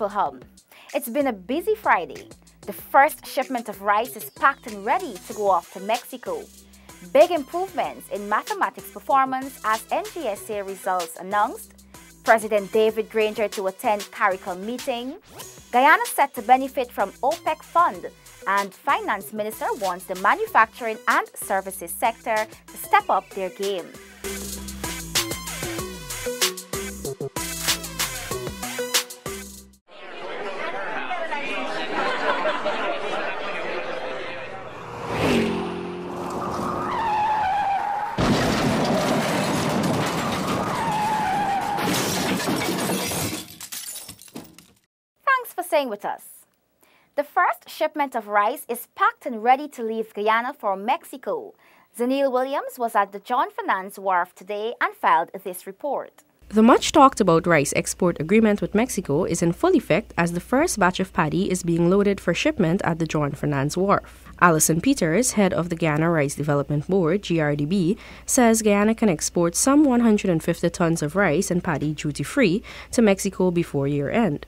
Info Hub. It's been a busy Friday. The first shipment of rice is packed and ready to go off to Mexico. Big improvements in mathematics performance as NGSA results announced. President David Granger to attend CARICOM meeting. Guyana set to benefit from OPEC fund. And Finance Minister wants the manufacturing and services sector to step up their game. Thanks for staying with us. The first shipment of rice is packed and ready to leave Guyana for Mexico. Zanil Williams was at the John Finance Wharf today and filed this report. The much-talked-about rice export agreement with Mexico is in full effect as the first batch of paddy is being loaded for shipment at the John Finance Wharf. Alison Peters, head of the Guyana Rice Development Board, GRDB, says Guyana can export some 150 tons of rice and paddy duty-free to Mexico before year-end.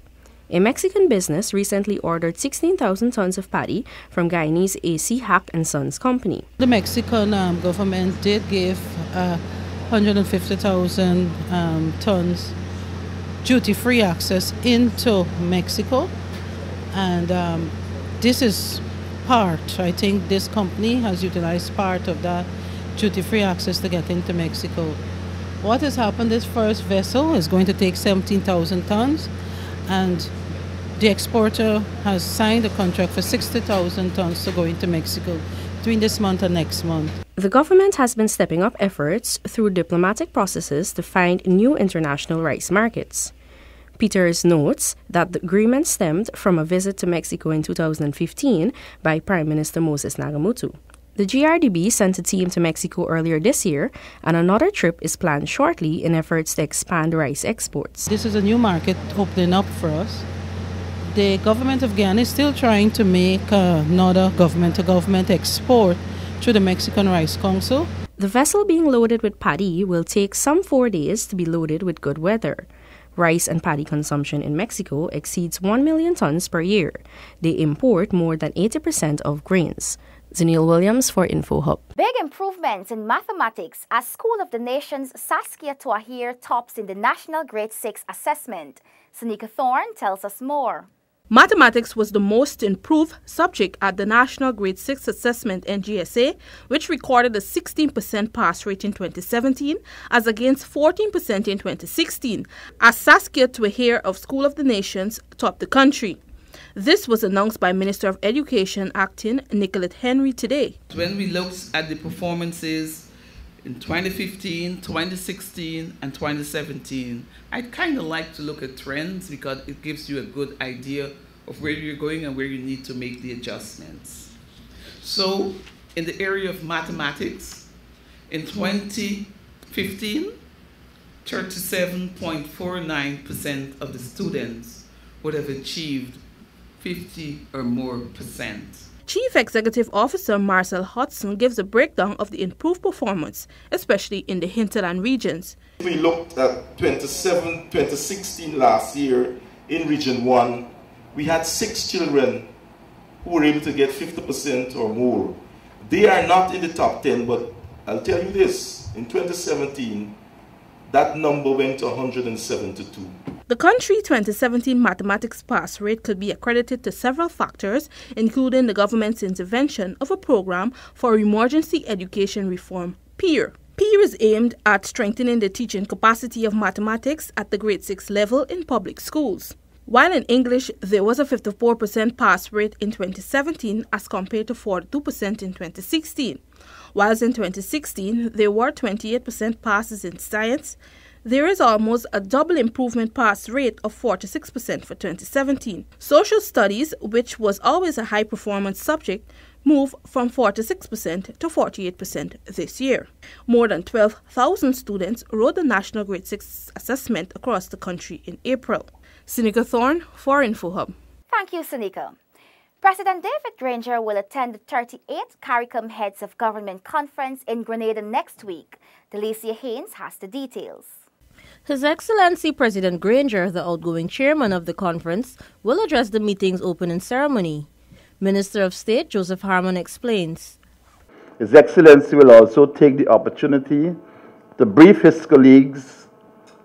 A Mexican business recently ordered 16,000 tons of paddy from Guyanese AC Hack & Sons Company. The Mexican government did give 150,000 tons duty-free access into Mexico, and this is part. I think this company has utilized part of that duty-free access to get into Mexico. What has happened, this first vessel is going to take 17,000 tons, and the exporter has signed a contract for 60,000 tons to go into Mexico between this month and next month. The government has been stepping up efforts through diplomatic processes to find new international rice markets. Peters notes that the agreement stemmed from a visit to Mexico in 2015 by Prime Minister Moses Nagamutu. The GRDB sent a team to Mexico earlier this year, and another trip is planned shortly in efforts to expand rice exports. This is a new market opening up for us. The government of Guyana is still trying to make another government-to-government export through the Mexican Rice Council. The vessel being loaded with paddy will take some 4 days to be loaded with good weather. Rice and paddy consumption in Mexico exceeds 1 million tons per year. They import more than 80% of grains. Zanil Williams for Info Hub. Big improvements in mathematics as School of the Nation's Saskia Touahir tops in the National Grade 6 assessment. Sonika Thorne tells us more. Mathematics was the most improved subject at the National Grade 6 Assessment NGSA, which recorded a 16% pass rate in 2017 as against 14% in 2016, as Saskia Touahir of School of the Nations topped the country. This was announced by Minister of Education Acting Nicolette Henry today. When we looked at the performances in 2015, 2016, and 2017, I'd kind of like to look at trends because it gives you a good idea of where you're going and where you need to make the adjustments. So, in the area of mathematics, in 2015, 37.49% of the students would have achieved 50 or more percent. Chief Executive Officer Marcel Hodson gives a breakdown of the improved performance, especially in the hinterland regions. We looked at 2016 last year in Region 1. We had 6 children who were able to get 50% or more. They are not in the top 10, but I'll tell you this, in 2017, that number went to 172. The country 2017 mathematics pass rate could be accredited to several factors, including the government's intervention of a program for emergency education reform, PEER. PEER is aimed at strengthening the teaching capacity of mathematics at the grade 6 level in public schools. While in English, there was a 54% pass rate in 2017 as compared to 42% in 2016. Whilst in 2016, there were 28% passes in science, there is almost a double improvement pass rate of 46% for 2017. Social studies, which was always a high performance subject, moved from 46% to 48% this year. More than 12,000 students wrote the National Grade 6 assessment across the country in April. Sonika Thorne for Info Hub. Thank you, Sonika. President David Granger will attend the 38th CARICOM Heads of Government Conference in Grenada next week. Delicia Haynes has the details. His Excellency President Granger, the outgoing chairman of the conference, will address the meeting's opening ceremony. Minister of State Joseph Harmon explains. His Excellency will also take the opportunity to brief his colleagues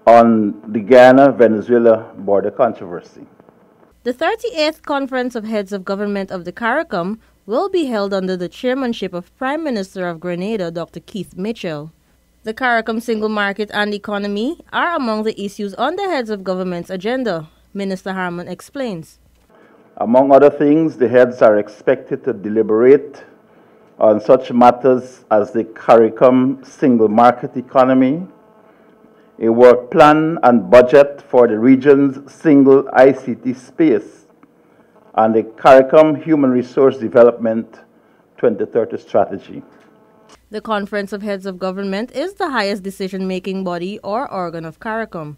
on the Guyana-Venezuela border controversy. The 38th Conference of Heads of Government of the CARICOM will be held under the chairmanship of Prime Minister of Grenada, Dr. Keith Mitchell. The CARICOM single market and economy are among the issues on the heads of government's agenda, Minister Harmon explains. Among other things, the heads are expected to deliberate on such matters as the CARICOM single market economy, a work plan and budget for the region's single ICT space, and the CARICOM Human Resource Development 2030 strategy. The Conference of Heads of Government is the highest decision-making body or organ of CARICOM.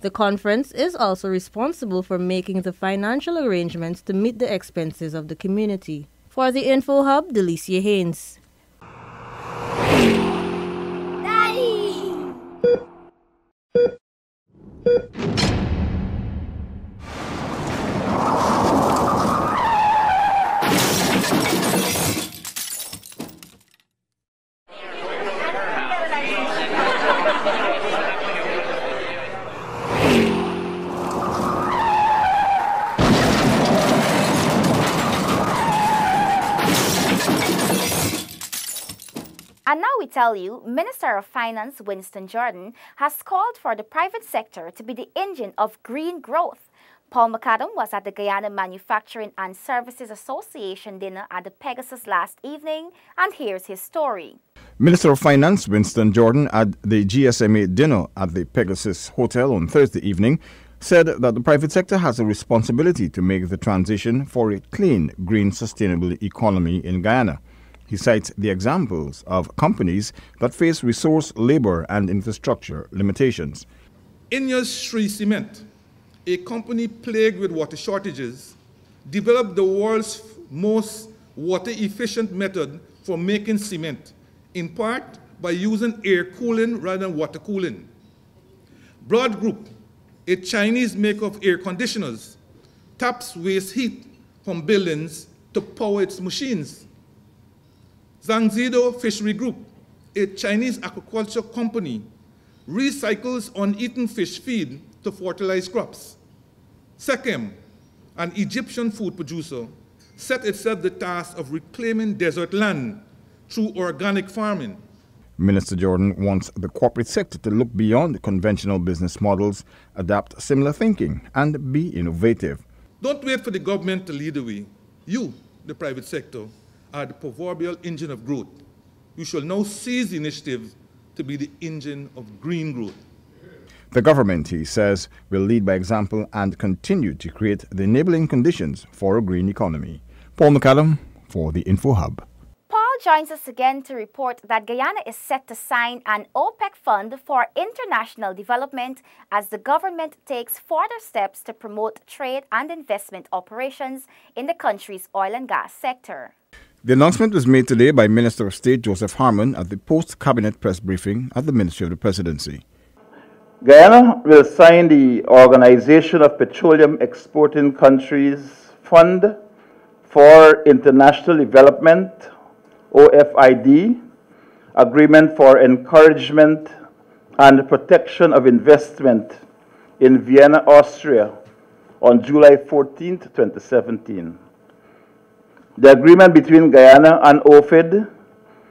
The conference is also responsible for making the financial arrangements to meet the expenses of the community. For the Info Hub, Delicia Haynes. And now we tell you, Minister of Finance Winston Jordan has called for the private sector to be the engine of green growth. Paul McAdam was at the Guyana Manufacturing and Services Association dinner at the Pegasus last evening, and here's his story. Minister of Finance Winston Jordan at the GSMA dinner at the Pegasus Hotel on Thursday evening said that the private sector has a responsibility to make the transition for a clean, green, sustainable economy in Guyana. He cites the examples of companies that face resource, labor, and infrastructure limitations. NGES Top Cement, a company plagued with water shortages, developed the world's most water-efficient method for making cement, in part by using air cooling rather than water cooling. Broad Group, a Chinese maker of air conditioners, taps waste heat from buildings to power its machines. Zhangjido Fishery Group, a Chinese aquaculture company, recycles uneaten fish feed to fertilize crops. Sekem, an Egyptian food producer, set itself the task of reclaiming desert land through organic farming. Minister Jordan wants the corporate sector to look beyond conventional business models, adapt similar thinking, and be innovative. Don't wait for the government to lead the way. You, the private sector, are the proverbial engine of growth. You shall now seize the initiative to be the engine of green growth. The government, he says, will lead by example and continue to create the enabling conditions for a green economy. Paul McAdam for the Info Hub. Paul joins us again to report that Guyana is set to sign an OPEC fund for international development as the government takes further steps to promote trade and investment operations in the country's oil and gas sector. The announcement was made today by Minister of State Joseph Harmon at the post-cabinet press briefing at the Ministry of the Presidency. Guyana will sign the Organization of Petroleum Exporting Countries Fund for International Development, OFID, Agreement for Encouragement and Protection of Investment in Vienna, Austria on July 14, 2017. The agreement between Guyana and OFID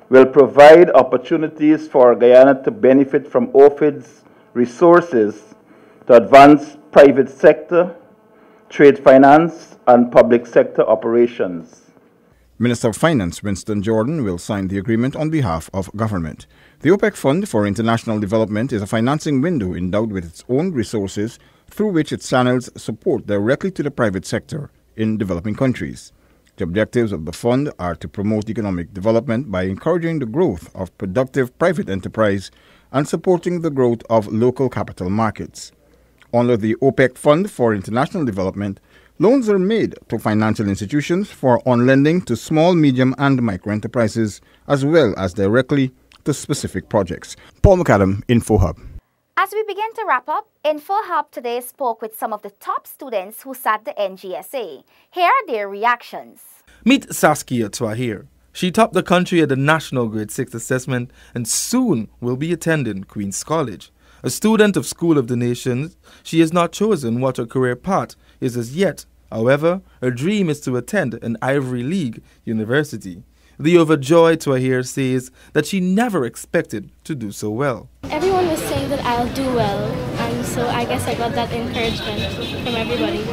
will provide opportunities for Guyana to benefit from OFID's resources to advance private sector, trade finance, and public sector operations. Minister of Finance Winston Jordan will sign the agreement on behalf of government. The OPEC Fund for International Development is a financing window endowed with its own resources through which it channels support directly to the private sector in developing countries. The objectives of the fund are to promote economic development by encouraging the growth of productive private enterprise and supporting the growth of local capital markets. Under the OPEC Fund for International Development, loans are made to financial institutions for on-lending to small, medium, and micro enterprises, as well as directly to specific projects. Paul McAdam, Info Hub. As we begin to wrap up, Info Hub today spoke with some of the top students who sat the NGSA. Here are their reactions. Meet Saskia Twahir. She topped the country at the National Grade 6 Assessment and soon will be attending Queen's College. A student of School of the Nations, she has not chosen what her career path is as yet. However, her dream is to attend an Ivy League university. The overjoyed Twahir says that she never expected to do so well. Everyone was saying that I'll do well, and so I guess I got that encouragement from everybody.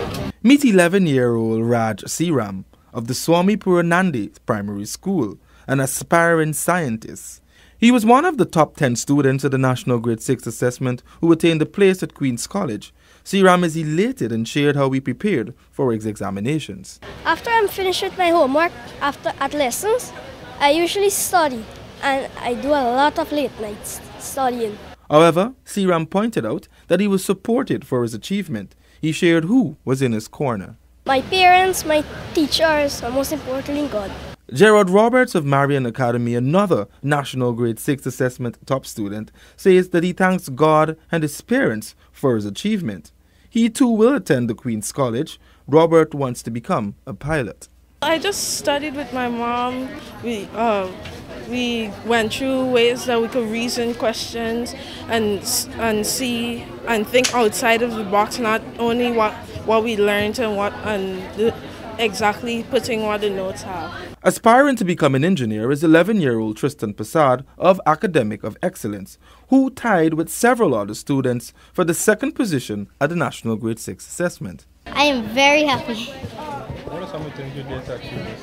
Meet 11-year-old Raj Siram of the Swami Puranandi Primary School, an aspiring scientist. He was one of the top 10 students at the National Grade 6 Assessment who attained a place at Queen's College. Siram is elated and shared how he prepared for his examinations. After I'm finished with my homework, at lessons, I usually study, and I do a lot of late nights studying. However, Siram pointed out that he was supported for his achievement. He shared who was in his corner. My parents, my teachers, and most importantly, God. Gerard Roberts of Marian Academy, another National Grade 6 Assessment top student, says that he thanks God and his parents for his achievement. He too will attend the Queen's College. Robert wants to become a pilot. I just studied with my mom. We went through ways that we could reason questions and see and think outside of the box, not only what we learned and exactly putting what the notes have. Aspiring to become an engineer is 11-year-old Tristan Passad of Academic of Excellence, who tied with several other students for the second position at the National Grade 6 Assessment. I am very happy. What are some of the things you did to achieve this?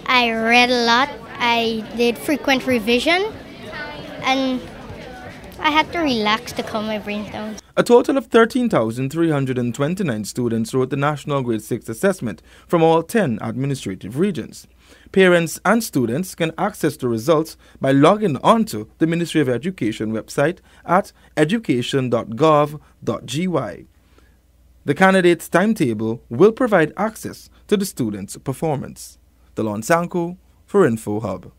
I read a lot, I did frequent revision, and I had to relax to calm my brain down. A total of 13,329 students wrote the National Grade 6 Assessment from all 10 administrative regions. Parents and students can access the results by logging onto the Ministry of Education website at education.gov.gy. The candidates' timetable will provide access to the students' performance. Delon Sanko for Info Hub.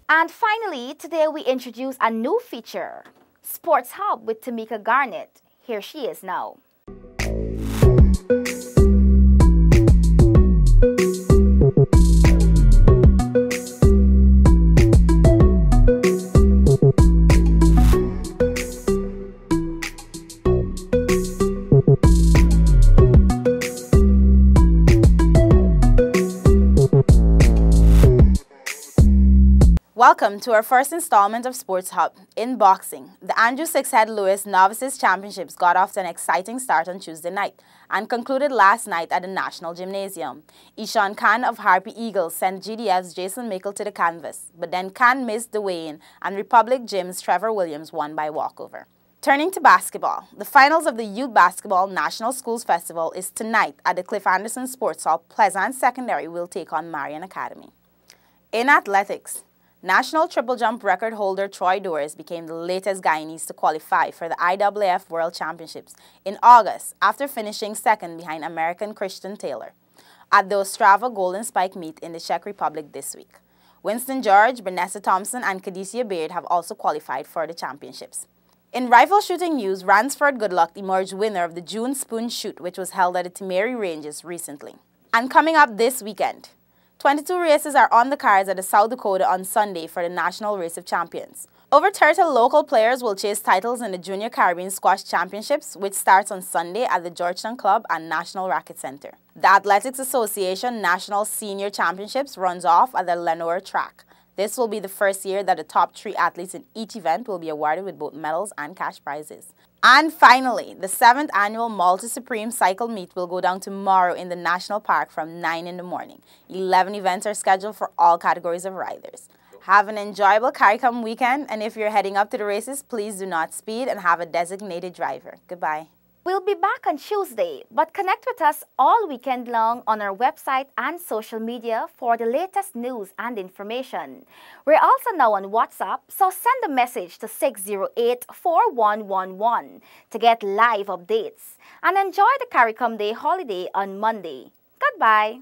And finally, today we introduce a new feature, Sports Hub with Tamika Garnett. Here she is now. Welcome to our first installment of Sports Hub. In boxing, the Andrew Sixhead Lewis Novices Championships got off to an exciting start on Tuesday night and concluded last night at the National Gymnasium. Ishan Khan of Harpy Eagles sent GDF's Jason Mickle to the canvas, but then Khan missed the weigh-in and Republic Gym's Trevor Williams won by walkover. Turning to basketball, the finals of the Youth Basketball National Schools Festival is tonight at the Cliff Anderson Sports Hall. Pleasant Secondary will take on Marian Academy. In athletics, National triple jump record holder Troy Doris became the latest Guyanese to qualify for the IAAF World Championships in August after finishing second behind American Christian Taylor at the Ostrava Golden Spike meet in the Czech Republic this week. Winston George, Vanessa Thompson, and Cadicia Beard have also qualified for the championships. In rifle shooting news, Ransford Goodluck emerged winner of the June Spoon Shoot, which was held at the Timeri Ranges recently. And coming up this weekend, 22 races are on the cards at the South Dakota on Sunday for the National Race of Champions. Over 30 local players will chase titles in the Junior Caribbean Squash Championships, which starts on Sunday at the Georgetown Club and National Racket Center. The Athletics Association National Senior Championships runs off at the Lenoir track. This will be the first year that the top 3 athletes in each event will be awarded with both medals and cash prizes. And finally, the 7th annual Malta Supreme Cycle Meet will go down tomorrow in the National Park from 9 in the morning. 11 events are scheduled for all categories of riders. Have an enjoyable CARICOM weekend, and if you're heading up to the races, please do not speed and have a designated driver. Goodbye. We'll be back on Tuesday, but connect with us all weekend long on our website and social media for the latest news and information. We're also now on WhatsApp, so send a message to 608-4111 to get live updates. And enjoy the CARICOM Day holiday on Monday. Goodbye.